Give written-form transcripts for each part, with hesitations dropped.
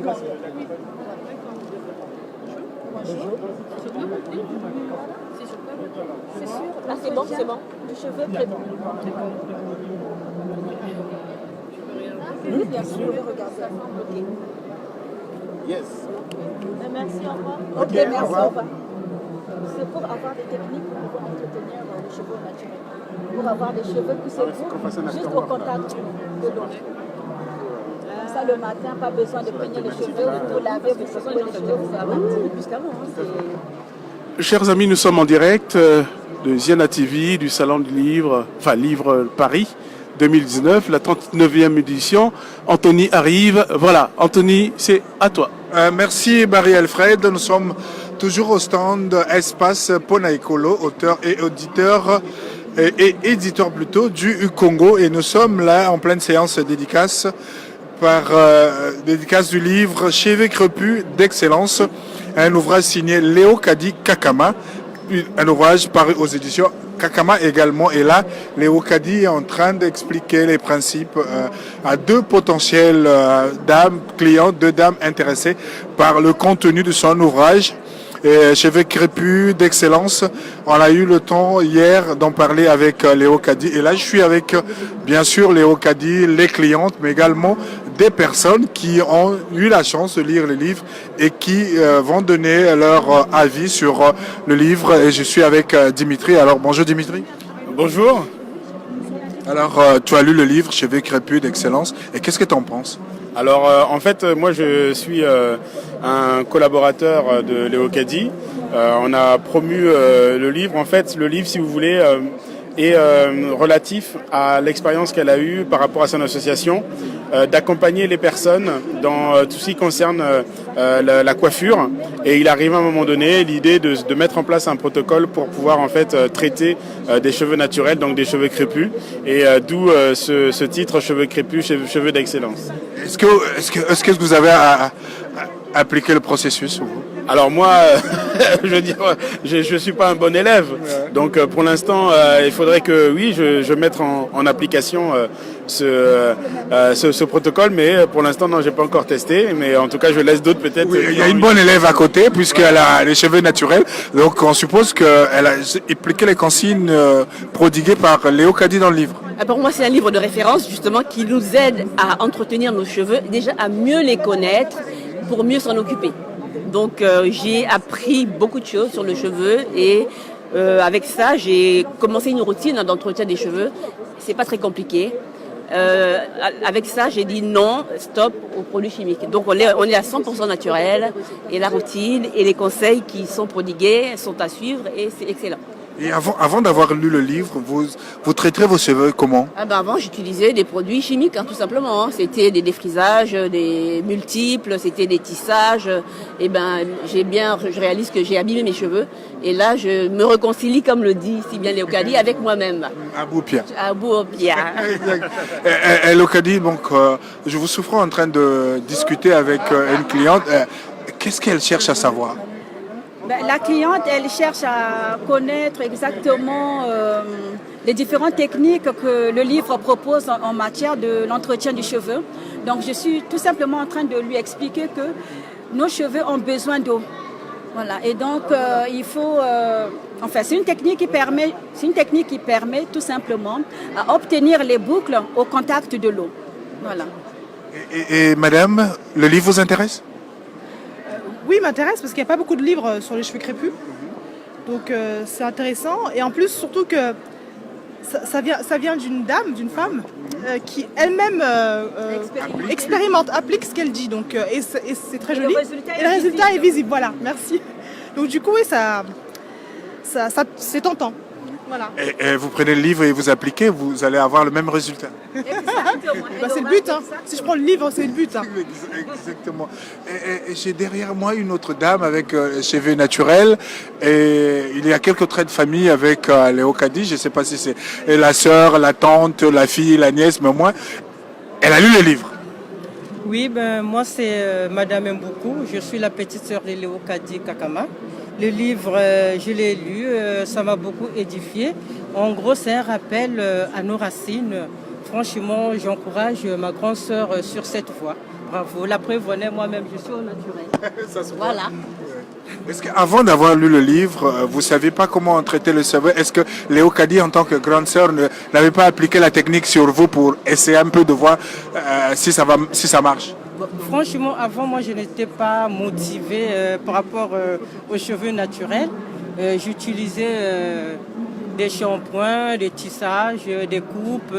Bonjour. C'est sûr. Ah, c'est bon. Du cheveu très bon. Oui, bien sûr, regardez. Yes. Merci, au revoir. Ok, merci, au revoir. C'est pour avoir des techniques pour pouvoir entretenir les cheveux naturels. Pour avoir des cheveux poussés juste au contact de l'eau. Comme ça, le matin, pas besoin de peigner les cheveux, de tout laver, vous secouez les cheveux, vous avez plus qu'avant. Chers amis, nous sommes en direct de Ziana TV, du Salon du Livre, Livre Paris 2019, la 39e édition. Anthony arrive. Voilà, Anthony, c'est à toi. Merci Marie-Alfred. Nous sommes toujours au stand Espace Ponaikolo, auteur et auditeur et éditeur plutôt du Congo. Et nous sommes là en pleine séance dédicace dédicace du livre Cheveux crépus d'excellence, un ouvrage signé Léo Kadi Kakama, un ouvrage paru aux éditions Kakama également. Et là, Léo Kadi est en train d'expliquer les principes à deux potentielles deux dames intéressées par le contenu de son ouvrage. Cheveux crépus d'excellence. On a eu le temps hier d'en parler avec Léo Kadi. Et là, je suis avec, bien sûr, Léo Kadi, les clientes, mais également des personnes qui ont eu la chance de lire le livre et qui vont donner leur avis sur le livre. Et je suis avec Dimitri. Alors, bonjour Dimitri. Bonjour. Alors, tu as lu le livre Cheveux crépus d'excellence. Et qu'est-ce que tu en penses ? Alors, en fait, moi, je suis un collaborateur de Léo Kadi. On a promu le livre. En fait, le livre, si vous voulez, est relatif à l'expérience qu'elle a eue par rapport à son association, d'accompagner les personnes dans tout ce qui concerne la coiffure. Et il arrive à un moment donné l'idée de mettre en place un protocole pour pouvoir en fait traiter des cheveux naturels, donc des cheveux crépus. Et d'où ce titre Cheveux crépus, cheveux d'excellence. Est-ce que vous avez appliqué le processus vous ? Alors moi, je veux dire, je suis pas un bon élève. Donc pour l'instant, il faudrait que oui, je mette en application ce protocole. Mais pour l'instant, non, j'ai pas encore testé. Mais en tout cas, je laisse d'autres peut-être. Oui, il y a une bonne élève à côté puisqu'elle a les cheveux naturels. Donc on suppose qu'elle a appliqué les consignes prodiguées par Léo Kadi dans le livre. Pour moi, c'est un livre de référence justement qui nous aide à entretenir nos cheveux, déjà à mieux les connaître pour mieux s'en occuper. Donc j'ai appris beaucoup de choses sur le cheveu et avec ça, j'ai commencé une routine d'entretien des cheveux. C'est pas très compliqué. Avec ça, j'ai dit non, stop aux produits chimiques. Donc on est à 100% naturel et la routine et les conseils qui sont prodigués sont à suivre et c'est excellent. Et avant d'avoir lu le livre, vous traiterez vos cheveux comment ? Avant, j'utilisais des produits chimiques, tout simplement. C'était des défrisages, des multiples, c'était des tissages. Et je réalise que j'ai abîmé mes cheveux. Et là, je me réconcilie, comme le dit si bien Léo Kadi, avec moi-même. À bout Pierre. À bout Pierre. Léo Kadi, donc, je vous souffre en train de discuter avec une cliente. Qu'est-ce qu'elle cherche à savoir ? La cliente, elle cherche à connaître exactement les différentes techniques que le livre propose en matière de l'entretien du cheveu. Donc, je suis tout simplement en train de lui expliquer que nos cheveux ont besoin d'eau. Voilà. Et donc, il faut... c'est une technique qui permet tout simplement à obtenir les boucles au contact de l'eau. Voilà. Et madame, le livre vous intéresse ? Oui, m'intéresse parce qu'il n'y a pas beaucoup de livres sur les cheveux crépus. Donc c'est intéressant. Et en plus, surtout que ça vient d'une femme qui elle-même expérimente, applique ce qu'elle dit. Donc, et c'est très joli. Et le résultat est visible. Voilà, merci. Donc du coup, oui, ça c'est tentant. Voilà. Et vous prenez le livre et vous appliquez, vous allez avoir le même résultat. C'est le but. Hein. Si je prends le livre, c'est le but. Hein. Exactement. Et j'ai derrière moi une autre dame avec les cheveux naturels. Et il y a quelques traits de famille avec Léo Kadi. Je ne sais pas si c'est la sœur, la tante, la fille, la nièce, mais moi, elle a lu le livre. Oui, moi c'est Madame Mboukou. Je suis la petite sœur de Léo Kadi Kakama. Le livre, je l'ai lu, ça m'a beaucoup édifié. En gros, c'est un rappel à nos racines. Franchement, j'encourage ma grande sœur sur cette voie. bravo. La preuve en est, moi-même, je suis au naturel. Ça se voit. Voilà. Est-ce qu'avant d'avoir lu le livre, vous ne saviez pas comment traiter le cheveu? Est-ce que Léo Kadi, en tant que grande sœur, n'avait pas appliqué la technique sur vous pour essayer un peu de voir si ça marche? Bon, franchement, avant, moi, je n'étais pas motivée par rapport aux cheveux naturels. J'utilisais des shampoings, des tissages, des coupes.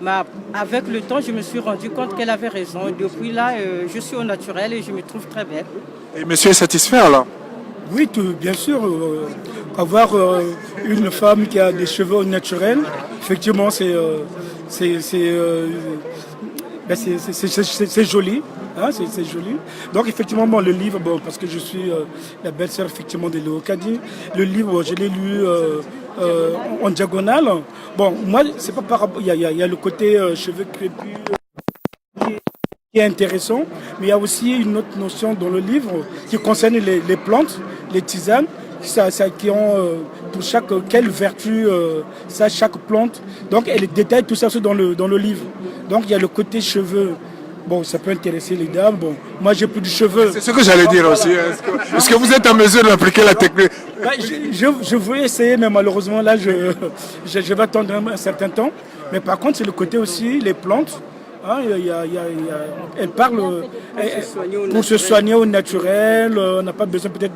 Mais avec le temps, je me suis rendu compte qu'elle avait raison. Et depuis là, je suis au naturel et je me trouve très belle. Et monsieur est satisfait alors? Oui, bien sûr. Avoir une femme qui a des cheveux au naturel, effectivement, c'est joli. Hein, c'est joli. Donc effectivement, bon, le livre, bon, parce que je suis la belle-sœur effectivement de Léo Kadi, le livre, je l'ai lu en diagonale. Bon, moi, c'est pas par rapport. Il y a le côté cheveux crépus qui est intéressant, mais il y a aussi une autre notion dans le livre qui concerne les plantes, les tisanes, qui ont pour quelle vertu chaque plante. Donc elle détaille tout ça dans le livre. Donc il y a le côté cheveux. Bon, ça peut intéresser les dames. Bon, moi j'ai plus de cheveux. C'est ce que j'allais dire aussi. Est-ce que vous êtes en mesure d'appliquer la technique? Je voulais essayer, mais malheureusement là je vais attendre un certain temps. Mais par contre c'est le côté aussi les plantes. Hein, elle parle pour se soigner au naturel, on n'a pas besoin peut-être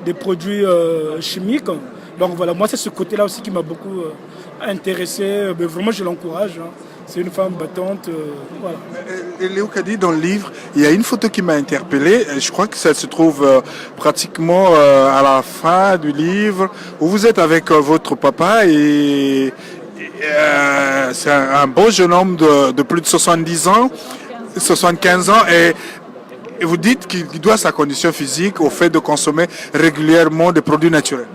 de produits chimiques. Donc voilà, moi c'est ce côté-là aussi qui m'a beaucoup intéressé. Mais vraiment je l'encourage. Hein. C'est une femme battante. Voilà. Et Léo Kadi, dans le livre, il y a une photo qui m'a interpellé. Je crois que ça se trouve pratiquement à la fin du livre, où vous êtes avec votre papa et c'est un beau jeune homme de plus de 70 ans, 75 ans, et vous dites qu'il doit sa condition physique au fait de consommer régulièrement des produits naturels.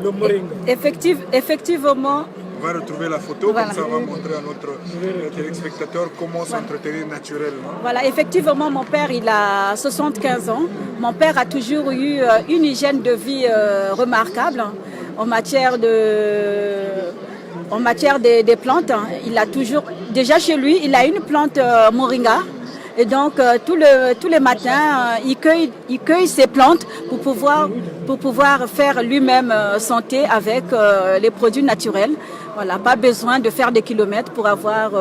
Le moringa. Effectivement. On va retrouver la photo, Voilà. comme ça on va montrer à notre téléspectateur comment s'entretenir naturellement. Voilà, effectivement, mon père, il a 75 ans. Mon père a toujours eu une hygiène de vie remarquable en matière des plantes. Il a toujours, déjà chez lui, il a une plante moringa. Et donc, tous les matins, il cueille ses plantes pour pouvoir faire lui-même santé avec les produits naturels. Voilà, pas besoin de faire des kilomètres pour avoir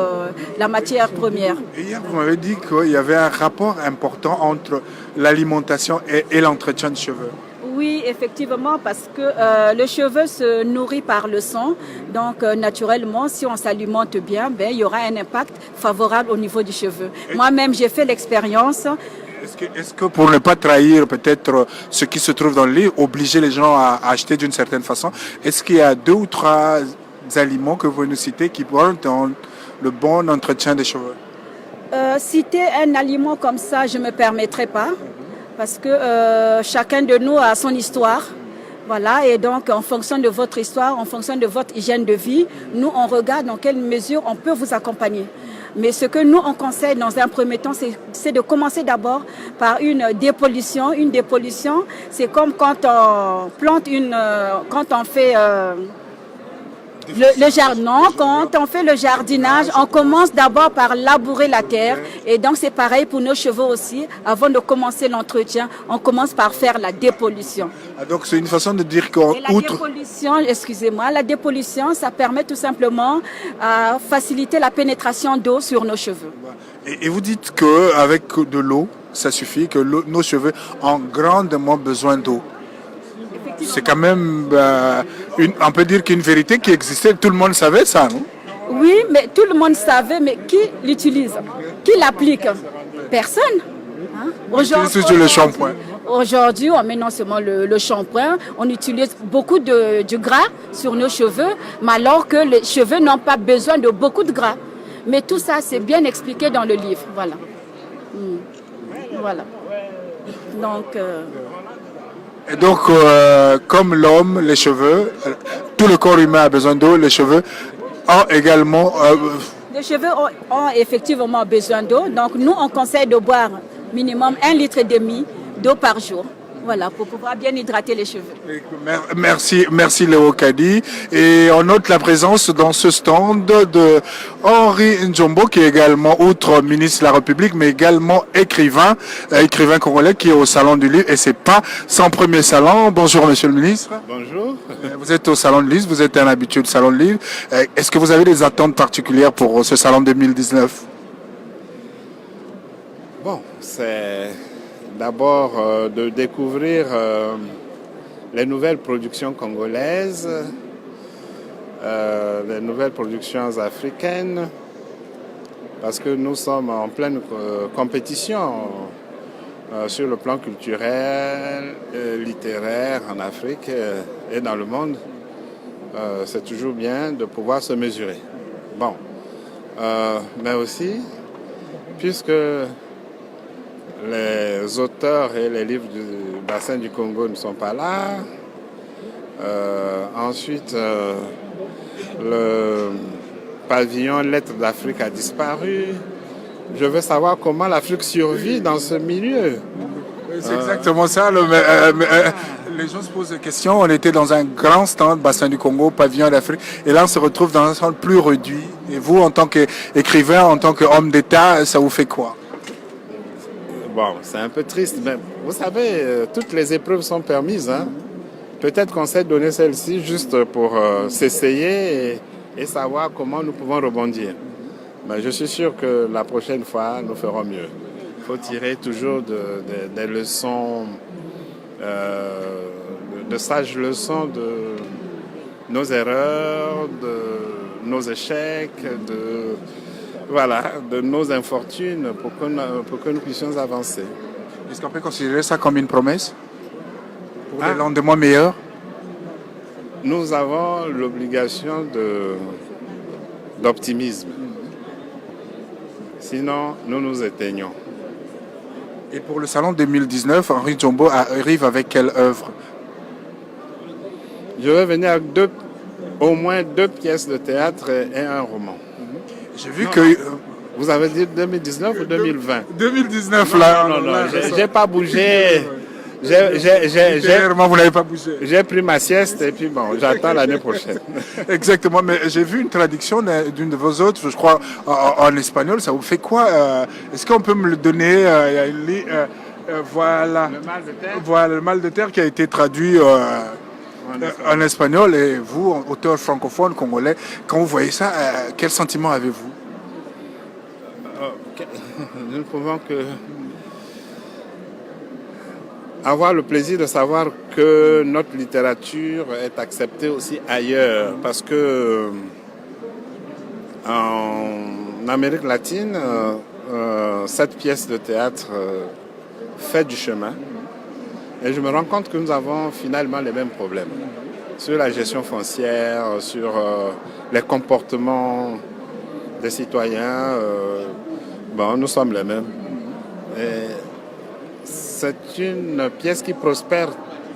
la matière première. Et hier, vous m'avez dit qu'il y avait un rapport important entre l'alimentation et l'entretien de cheveux. Oui, effectivement, parce que le cheveu se nourrit par le sang. Donc, naturellement, si on s'alimente bien, il y aura un impact favorable au niveau du cheveu. Moi-même, j'ai fait l'expérience. Est-ce que pour ne pas trahir peut-être ce qui se trouve dans le livre, obliger les gens à acheter d'une certaine façon, est-ce qu'il y a 2 ou 3 aliments que vous nous citez qui vont dans le bon entretien des cheveux? Citer un aliment comme ça, je ne me permettrai pas. Parce que chacun de nous a son histoire. Voilà, et donc en fonction de votre histoire, en fonction de votre hygiène de vie, nous on regarde dans quelle mesure on peut vous accompagner. Mais ce que nous on conseille dans un premier temps, c'est de commencer d'abord par une dépollution. Une dépollution, c'est comme quand on plante quand on fait le jardin, quand on fait le jardinage, on commence d'abord par labourer la terre. Et donc c'est pareil pour nos cheveux aussi. Avant de commencer l'entretien, on commence par faire la dépollution. Ah, donc c'est une façon de dire la dépollution, ça permet tout simplement à faciliter la pénétration d'eau sur nos cheveux. Et vous dites qu'avec de l'eau, ça suffit, que nos cheveux ont grandement besoin d'eau. C'est quand même, on peut dire qu'une vérité qui existait, tout le monde savait ça, non? Oui, mais tout le monde savait, mais qui l'utilise? Qui l'applique? Personne. Hein? Aujourd'hui, le shampoing. Aujourd'hui, on met non seulement le shampoing, on utilise beaucoup de gras sur nos cheveux, mais alors que les cheveux n'ont pas besoin de beaucoup de gras. Mais tout ça, c'est bien expliqué dans le livre. Voilà. Voilà. Donc... Et donc, comme l'homme, les cheveux, tout le corps humain a besoin d'eau, les cheveux ont également... Les cheveux ont effectivement besoin d'eau. Donc, nous, on conseille de boire minimum 1,5 litre d'eau par jour. Voilà, pour pouvoir bien hydrater les cheveux. Merci Léo Kadi. Et on note la présence dans ce stand de Henri Njombo, qui est également, outre ministre de la République, mais également écrivain congolais qui est au Salon du Livre. Et c'est pas son premier salon. Bonjour Monsieur le ministre. Bonjour. Vous êtes au Salon du Livre, vous êtes un habitué du Salon du Livre. Est-ce que vous avez des attentes particulières pour ce Salon 2019? Bon, c'est d'abord de découvrir les nouvelles productions congolaises, les nouvelles productions africaines, parce que nous sommes en pleine compétition sur le plan culturel, littéraire en Afrique et dans le monde. C'est toujours bien de pouvoir se mesurer. Bon, mais aussi, puisque les auteurs et les livres du bassin du Congo ne sont pas là. Ensuite, le pavillon Lettres d'Afrique a disparu. Je veux savoir comment l'Afrique survit dans ce milieu. C'est exactement ça. Les gens se posent des questions. On était dans un grand stand, bassin du Congo, pavillon d'Afrique. Et là, on se retrouve dans un stand plus réduit. Et vous, en tant qu'écrivain, en tant qu'homme d'État, ça vous fait quoi? Bon, c'est un peu triste, mais vous savez, toutes les épreuves sont permises. Hein? Peut-être qu'on s'est donné celle-ci juste pour s'essayer et savoir comment nous pouvons rebondir. Mais je suis sûr que la prochaine fois, nous ferons mieux. Il faut tirer toujours des leçons, de sages leçons de nos erreurs, de nos échecs, de nos infortunes pour que nous puissions avancer. Est-ce qu'on peut considérer ça comme une promesse pour des lendemains meilleurs? Nous avons l'obligation d'optimisme. Sinon, nous nous éteignons. Et pour le salon 2019, Henri Njombo arrive avec quelle œuvre? Je vais venir avec au moins 2 pièces de théâtre et un roman. J'ai vu que... Vous avez dit 2019 ou 2020? 2019, là. Non, j'ai pas bougé. Clairement, vous n'avez pas bougé. J'ai pris ma sieste et puis bon, j'attends l'année prochaine. Exactement, mais j'ai vu une traduction d'une de vos autres, je crois, en espagnol. Ça vous fait quoi? Est-ce qu'on peut me le donner? Voilà. Le mal de terre. Voilà, le mal de terre qui a été traduit en espagnol. Et vous, auteur francophone congolais, quand vous voyez ça, quel sentiment avez-vous? Nous ne pouvons que avoir le plaisir de savoir que notre littérature est acceptée aussi ailleurs. Parce que en Amérique latine, cette pièce de théâtre fait du chemin. Et je me rends compte que nous avons finalement les mêmes problèmes. Sur la gestion foncière, sur les comportements des citoyens. Nous sommes les mêmes. Et c'est une pièce qui prospère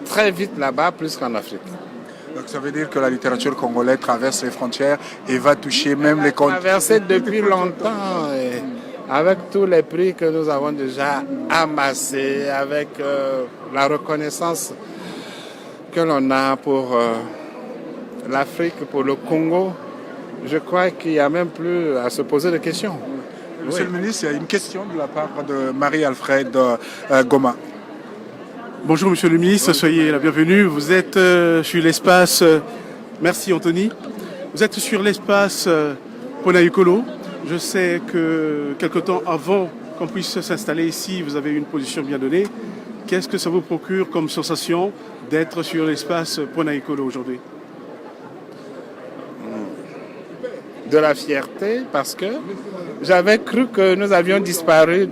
très vite là-bas, plus qu'en Afrique. Donc ça veut dire que la littérature congolaise traverse les frontières et va toucher même les continents. Traversée depuis longtemps, et avec tous les prix que nous avons déjà amassés, avec la reconnaissance que l'on a pour l'Afrique, pour le Congo, je crois qu'il n'y a même plus à se poser de questions. Monsieur le ministre, il y a une question de la part de Marie-Alfred Goma. Bonjour Monsieur le ministre, soyez la bienvenue. Vous êtes sur l'espace, merci Anthony, vous êtes sur l'espace Ponaikolo. Je sais que quelque temps avant qu'on puisse s'installer ici, vous avez une position bien donnée. Qu'est-ce que ça vous procure comme sensation d'être sur l'espace Ponaikolo aujourd'hui? De la fierté, parce que j'avais cru que nous avions disparu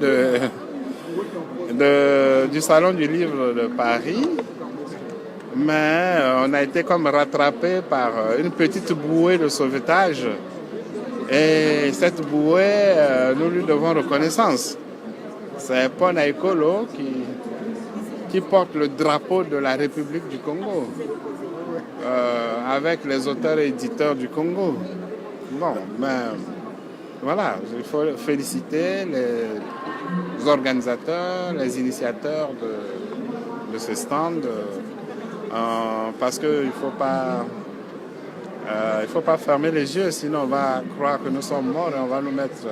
du Salon du Livre de Paris, mais on a été comme rattrapé par une petite bouée de sauvetage. Et cette bouée, nous lui devons reconnaissance. C'est Ponaikolo qui porte le drapeau de la République du Congo, avec les auteurs et éditeurs du Congo. Bon, mais voilà, il faut féliciter les organisateurs, les initiateurs ce stand parce qu'il ne faut pas fermer les yeux, sinon on va croire que nous sommes morts et on va nous mettre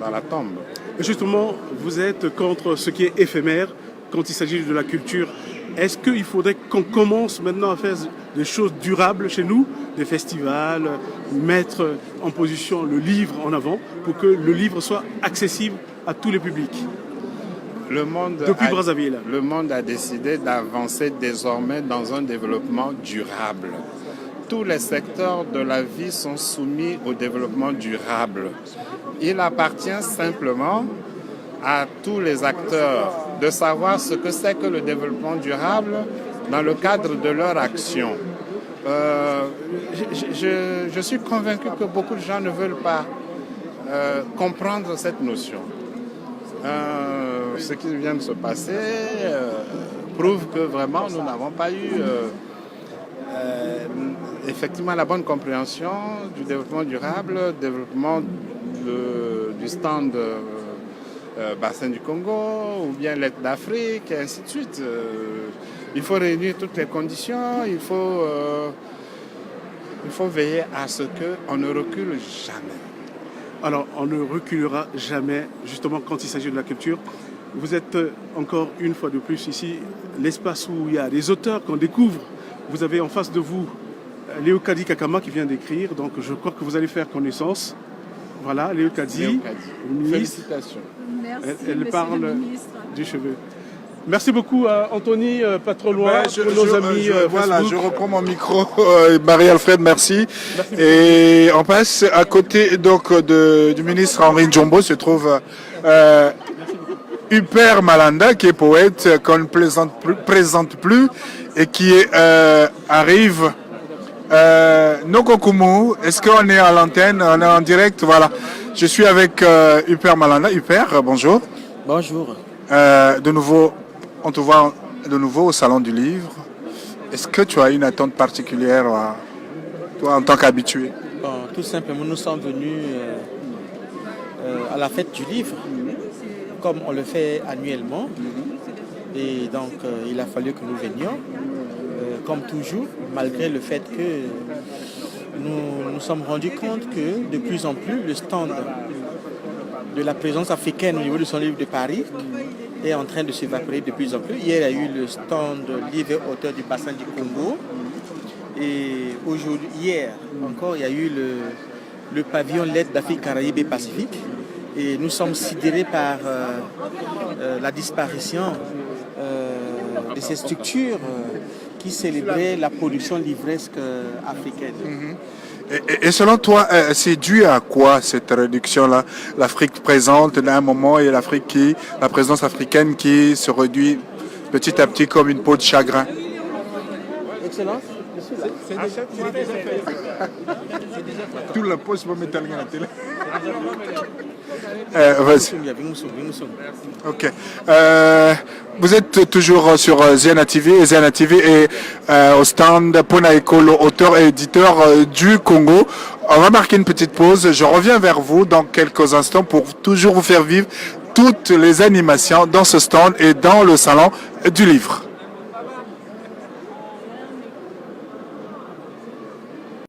dans la tombe. Justement, vous êtes contre ce qui est éphémère quand il s'agit de la culture. Est-ce qu'il faudrait qu'on commence maintenant à faire des choses durables chez nous, des festivals, mettre en position le livre en avant pour que le livre soit accessible à tous les publics? Depuis Brazzaville. Le monde a décidé d'avancer désormais dans un développement durable. Tous les secteurs de la vie sont soumis au développement durable. Il appartient simplement à tous les acteurs de savoir ce que c'est que le développement durable dans le cadre de leur action. Je suis convaincu que beaucoup de gens ne veulent pas comprendre cette notion. Ce qui vient de se passer prouve que vraiment nous n'avons pas eu effectivement la bonne compréhension du développement durable, développement du stand bassin du Congo ou bien l'aide d'Afrique et ainsi de suite. Il faut réunir toutes les conditions, il faut veiller à ce qu'on ne recule jamais. Alors, on ne reculera jamais, justement, quand il s'agit de la culture. Vous êtes encore une fois de plus ici, l'espace où il y a des auteurs qu'on découvre. Vous avez en face de vous Léo Kadi Kakama qui vient d'écrire, donc je crois que vous allez faire connaissance. Voilà, Léo Kadi. Félicitations. Merci, elle monsieur parle le ministre. du cheveu. Merci beaucoup à Anthony, pas trop loin, pour nos amis voilà, Facebook. je reprends mon micro. Marie-Alfred, merci. Et on passe à côté donc du ministre Henri Njombo se trouve Huper Malanda, qui est poète, qu'on ne présente plus et qui arrive. Nokokumu, est-ce qu'on est à l'antenne? On est en direct, voilà. Je suis avec Huper Malanda. Huper, bonjour. Bonjour. De nouveau, on te voit de nouveau au Salon du Livre. Est-ce que tu as une attente particulière, toi, en tant qu'habitué? Bon, tout simplement, nous sommes venus à la fête du livre, comme on le fait annuellement. Et donc, il a fallu que nous venions, comme toujours, malgré le fait que nous nous sommes rendus compte que de plus en plus, le stand de la présence africaine au niveau du Salon du Livre de Paris est en train de s'évaporer de plus en plus. Hier, il y a eu le stand livre et auteur du bassin du Congo. Et aujourd'hui, hier encore, il y a eu le pavillon l'aide d'Afrique, Caraïbes et Pacifique. Et nous sommes sidérés par la disparition de ces structures qui célébraient la production livresque africaine. Et selon toi, c'est dû à quoi cette réduction-là? L'Afrique présente à un moment et la présence africaine qui se réduit petit à petit comme une peau de chagrin. Excellent. Tout la poste va mettre à la télé. Ok. Vous êtes toujours sur Ziana TV et Ziana TV est au stand Pona Ekolo, auteur et éditeur du Congo. On va marquer une petite pause. Je reviens vers vous dans quelques instants pour toujours vous faire vivre toutes les animations dans ce stand et dans le salon du livre.